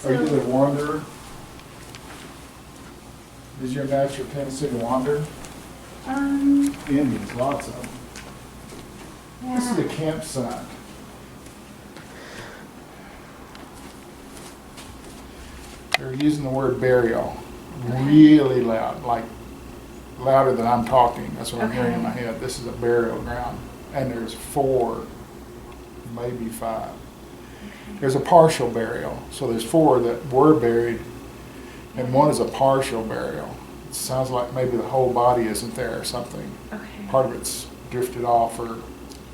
Are you the wanderer? Is your natural tendency to wander? Indians, lots of them. Yeah. This is a campsite. They're using the word burial really loud, like louder than I'm talking. That's what I'm hearing in my head. This is a burial ground. And there's 4, maybe 5. There's a partial burial. So there's 4 that were buried, and 1 is a partial burial. It sounds like maybe the whole body isn't there or something. Okay. Part of it's drifted off, or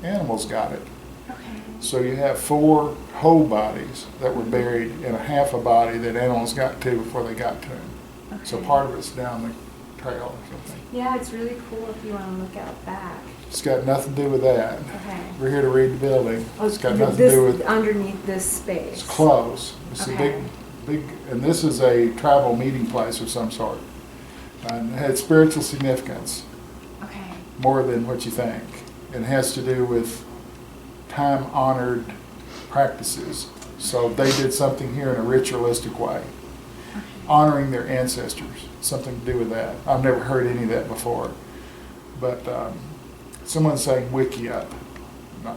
animals got it. Okay. So you have 4 whole bodies that were buried in a half a body that animals got to before they got to them. Okay. So part of it's down the trail or something. Yeah, it's really cool if you want to look out back. It's got nothing to do with that. Okay. We're here to read the building. Oh, It's got nothing to do with, underneath this space. it's close. It's a Okay. big, and this is a tribal meeting place of some sort. And it had spiritual significance, Okay. more than what you think. It has to do with time-honored practices. So they did something here in a ritualistic way, honoring their ancestors, something to do with that. I've never heard any of that before. But someone's saying wiki up. I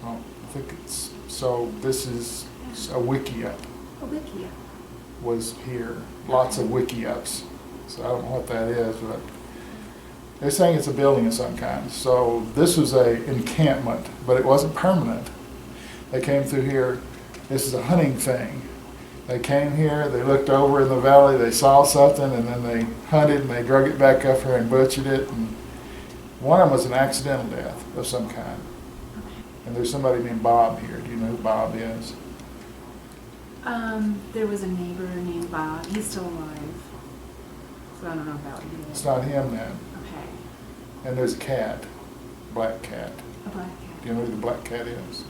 don't think it's, so this is a wiki up A wiki. was here. Lots of wiki ups. So I don't know what that is, but they're saying it's a building of some kind. So this was a encampment, but it wasn't permanent. They came through here. This is a hunting thing. They came here, they looked over in the valley, they saw something, and then they hunted and they drug it back up here and butchered it. And one of them was an accidental death of some kind. And there's somebody named Bob here. Do you know who Bob is? There was a neighbor named Bob. He's still alive. So I don't know about you. It's not him then. Okay. And there's a cat, black cat. A black Do cat. you know who the black cat is?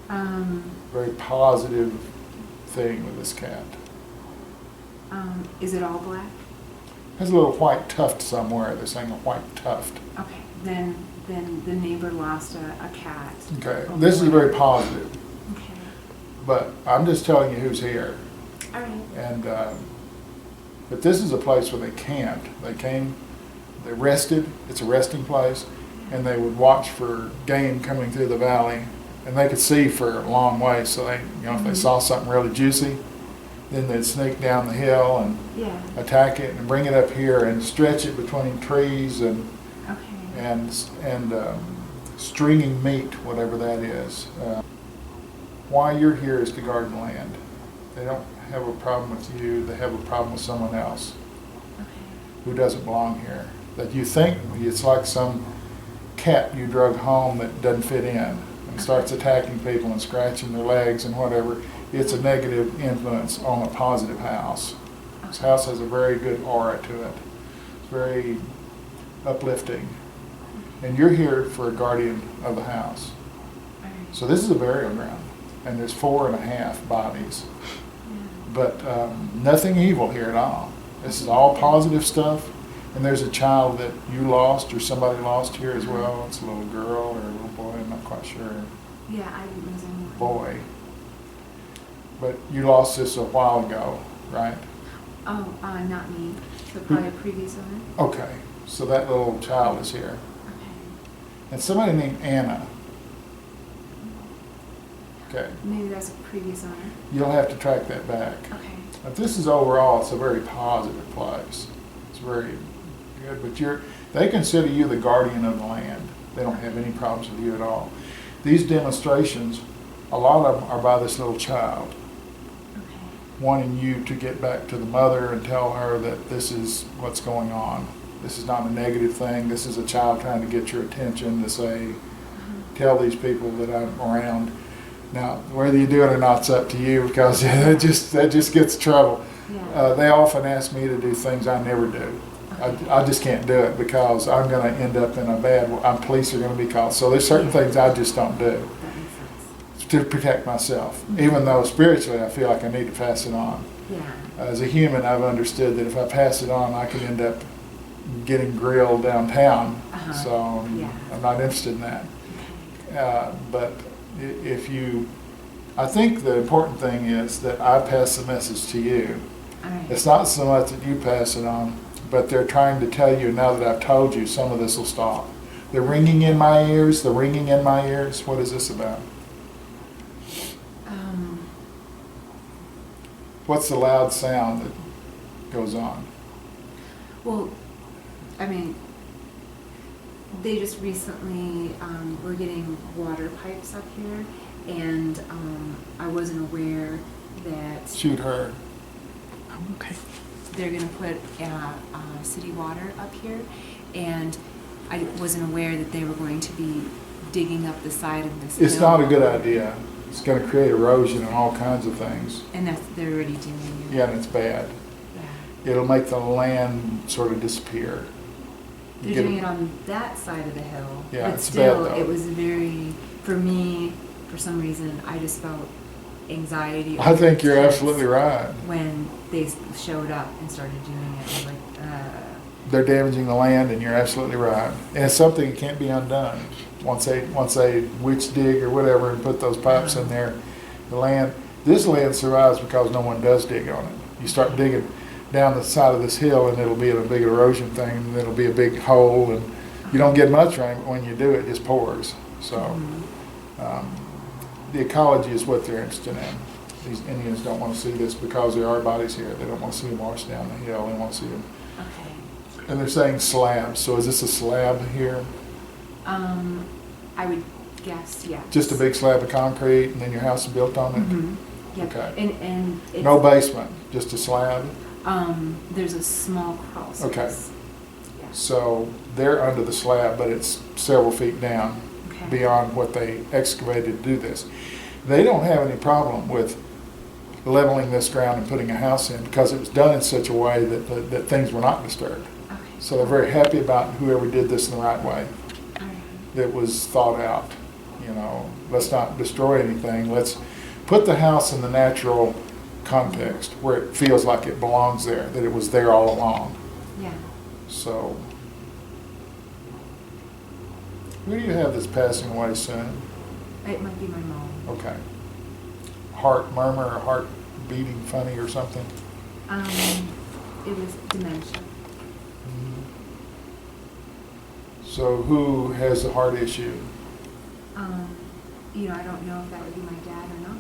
Um, Very positive thing with this cat. is it all black? Has a little white tuft somewhere. They're saying a white tuft. Okay. Then the neighbor lost a cat. Okay, Oh, this is boy. very positive, Okay. but I'm just telling you who's here. All right. And but this is a place where they camped. They came, they rested. It's a resting place, and they would watch for game coming through the valley, and they could see for a long way. So they, if they saw something really juicy, then they'd sneak down the hill and Yeah. attack it and bring it up here and stretch it between trees and Okay. stringing meat, whatever that is. Why you're here is to guard the land. They don't have a problem with you. They have a problem with someone else Okay. who doesn't belong here. That you think it's like some cat you drug home that doesn't fit in and starts attacking people and scratching their legs and whatever. It's a negative influence on a positive house. This house has a very good aura to it. It's very uplifting. And you're here for a guardian of the house. All right. So this is a burial ground, and there's 4.5 bodies. Yeah. But nothing evil here at all. This is all positive stuff. And there's a child that you lost or somebody lost here as well. It's a little girl or a little boy, I'm not quite sure. Yeah, I didn't lose anyone. Boy. But you lost this a while ago, right? Oh, not me. So probably a previous owner. Okay, so that little child is here. Okay. And somebody named Anna. Okay, Maybe that's a previous owner. you'll have to track that back. Okay. But this is overall, it's a very positive place. It's very good, but they consider you the guardian of the land. They don't have any problems with you at all. These demonstrations, a lot of them are by this little child, Okay. wanting you to get back to the mother and tell her that this is what's going on. This is not a negative thing. This is a child trying to get your attention to say, tell these people that I'm around. Now, whether you do it or not, it's up to you, because that just gets trouble. Yeah. They often ask me to do things I never do. I just can't do it because I'm going to end up in a bad. Police are going to be called. So there's certain things I just don't do That makes sense. to protect myself. Even though spiritually I feel like I need to pass it on. Yeah. As a human, I've understood that if I pass it on, I can end up getting grilled downtown. Uh-huh. So Yeah. I'm not interested in that. Okay. But if you I think the important thing is that I pass the message to you. All right. It's not so much that you pass it on, but they're trying to tell you, now that I've told you, some of this will stop. The ringing in my ears, the ringing in my ears, what is this about? What's the loud sound that goes on? Well, I mean, they just recently were getting water pipes up here, and I wasn't aware that Shoot her. Okay. they're going to put city water up here, and I wasn't aware that they were going to be digging up the side of this It's hill. not a good idea. It's going to create erosion and all kinds of things. And they're already doing it. Yeah, and it's bad. Yeah. It'll make the land sort of disappear. They're Get doing it- it on that side of the hill. Yeah, But it's still, bad, though. it was very, for me, for some reason, I just felt anxiety. I think you're tense absolutely right. When they showed up and started doing it, I was like, They're damaging the land, and you're absolutely right. And it's something that can't be undone. Once they witch dig or whatever and put those pipes in there, this land survives because no one does dig on it. You start digging down the side of this hill, and it'll be in a big erosion thing, and it'll be a big hole, and you don't get much rain, but when you do, it just pours. So the ecology is what they're interested in. These Indians don't want to see this because there are bodies here. They don't want to see them wash down the hill. They want to see them. okay. And they're saying slabs. So is this a slab here? I would guess, yeah. Just a big slab of concrete, and then your house is built on it? Mm-hmm. Yep. Okay. And it's, No basement, just a slab? there's a small crawl space. Okay. Yeah. So they're under the slab, but it's several feet down Okay. beyond what they excavated to do this. They don't have any problem with leveling this ground and putting a house in because it was done in such a way that things were not disturbed. Okay. So they're very happy about whoever did this in the right way. All right. That was thought out. You know, let's not destroy anything. Let's put the house in the natural context where it feels like it belongs there, that it was there all along. Yeah. So, who do you have that's passing away soon? It might be my mom. Okay. Heart murmur or heart beating funny or something? It was dementia. So who has a heart issue? I don't know if that would be my dad or not.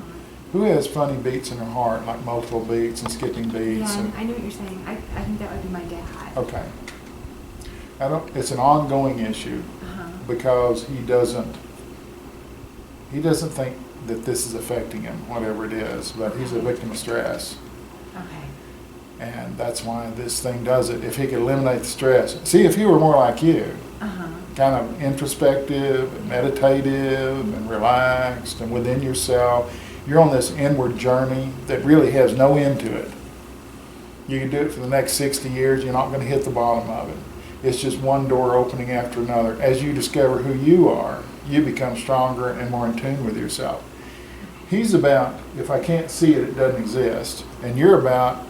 Who has funny beats in her heart, like multiple beats and skipping beats? Yeah, and- I know what you're saying. I think that would be my dad. Okay. It's an ongoing issue Uh-huh. because he doesn't think that this is affecting him, whatever it is, but he's a victim of stress. Okay. And that's why this thing does it. If he could eliminate the stress. See, if he were more like you, Uh-huh. kind of introspective and meditative and relaxed and within yourself, you're on this inward journey that really has no end to it. You can do it for the next 60 years, you're not going to hit the bottom of it. It's just one door opening after another. As you discover who you are, you become stronger and more in tune with yourself. He's about, if I can't see it, it doesn't exist. And you're about,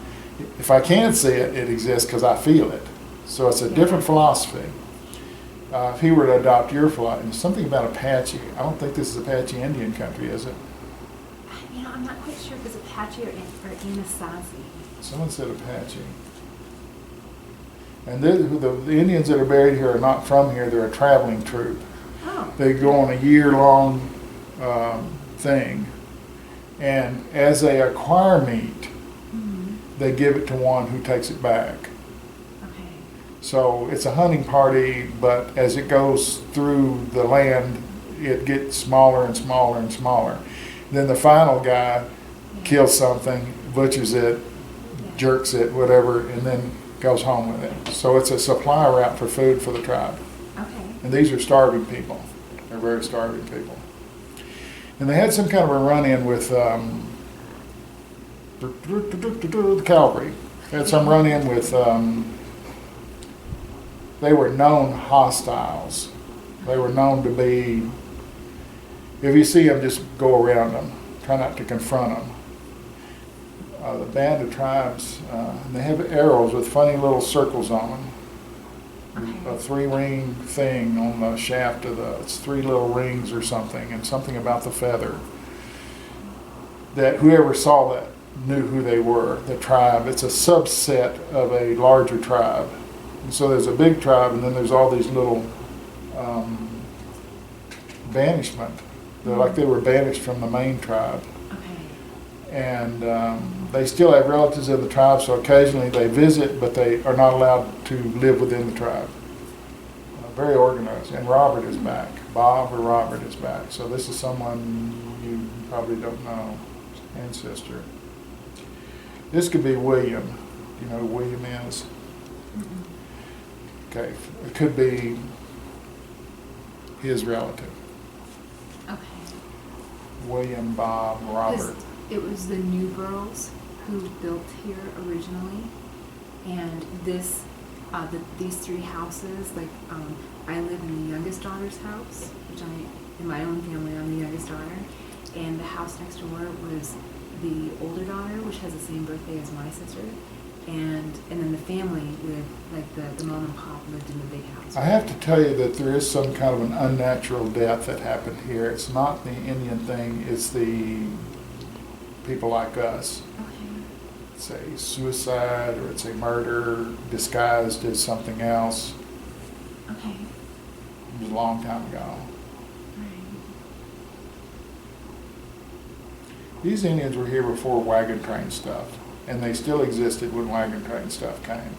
if I can see it, it exists because I feel it. So it's a different philosophy. If he were to adopt your philosophy, something about Apache, I don't think this is Apache Indian country, is it? I'm not quite sure if it's Apache or Anasazi. Someone said Apache. And the Indians that are buried here are not from here, they're a traveling troupe. Oh. They go on a year-long thing. And as they acquire meat, they give it to one who takes it back. Okay. So it's a hunting party, but as it goes through the land, it gets smaller and smaller and smaller. Then the final guy kills something, butchers it, jerks it, whatever, and then goes home with it. So it's a supply route for food for the tribe. Okay. And these are starving people. They're very starving people. And they had some kind of a run-in with the cavalry. They had some run-in with, they were known hostiles. They were known to be, if you see them, just go around them. Try not to confront them. The band of tribes, they have arrows with funny little circles on them. Okay. A 3-ring thing on the shaft of it's 3 little rings or something, and something about the feather. that whoever saw that knew who they were, the tribe. It's a subset of a larger tribe. And so there's a big tribe, and then there's all these little banishment. They're like they were banished from the main tribe. Okay. And they still have relatives in the tribe, so occasionally they visit, but they are not allowed to live within the tribe. Very organized. And Robert is back. Bob or Robert is back. So this is someone you probably don't know, ancestor. This could be William. Do you know who William is? Mm-mm. Okay. It could be his relative. Okay. William, Bob, Robert. It was the New Girls who built here originally, and this, these three houses, like, I live in the youngest daughter's house, which in my own family, I'm the youngest daughter, and the house next door was the older daughter, which has the same birthday as my sister, and then the family lived, like the mom and pop lived in the big house. I have to tell you that there is some kind of an unnatural death that happened here. It's not the Indian thing, it's the people like us. Okay. It's a suicide or it's a murder disguised as something else. Okay. It was a long time ago. Right. These Indians were here before wagon train stuff, and they still existed when wagon train stuff came.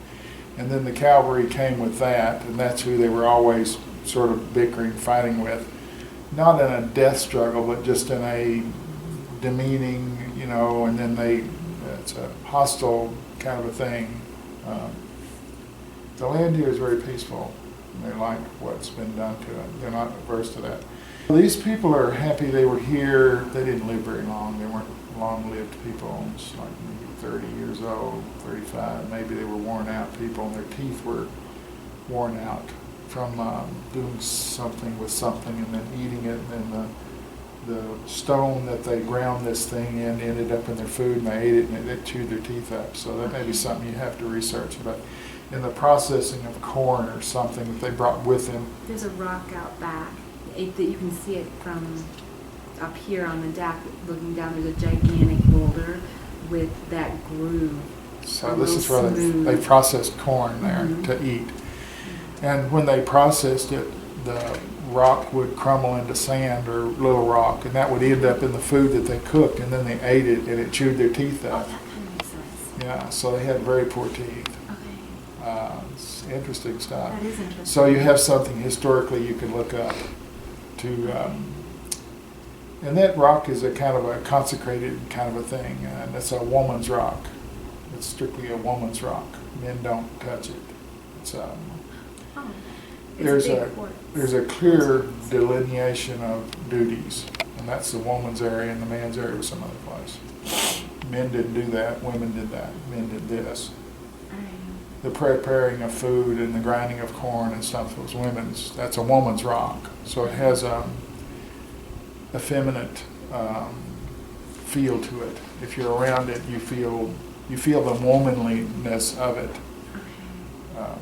And then the cavalry came with that, and that's who they were always sort of bickering, fighting with. Not in a death struggle, but just in a demeaning, and then it's a hostile kind of a thing. The land here is very peaceful, and they like what's been done to it. They're not averse to that. These people are happy they were here. They didn't live very long. They weren't long-lived people. It's like maybe 30 years old, 35. Maybe they were worn out people, and their teeth were worn out from doing something with something and then eating it, and then the stone that they ground this thing in ended up in their food, and they ate it, and it chewed their teeth up. So that may be something you have to research. But in the processing of corn or something that they brought with them. There's a rock out back that you can see it from up here on the deck, looking down. There's a gigantic boulder with that groove. So this is where they processed corn there to eat. And when they processed it, the rock would crumble into sand or little rock, and that would end up in the food that they cooked, and then they ate it, and it chewed their teeth Oh, up. that kind of makes sense. Yeah, so they had very poor teeth. Okay. It's interesting stuff. That is interesting. So you have something historically you can look up to, and that rock is a kind of a consecrated kind of a thing, and it's a woman's rock. It's strictly a woman's rock. Men don't touch it. It's Oh, there's it's a big quartz. there's a clear delineation of duties, and that's the woman's area, and the man's area was some other place. Men didn't do that. Women did that. Men did this. Alright. The preparing of food and the grinding of corn and stuff was women's. That's a woman's rock. So it has a effeminate feel to it. If you're around it, you feel the womanliness of it. Okay.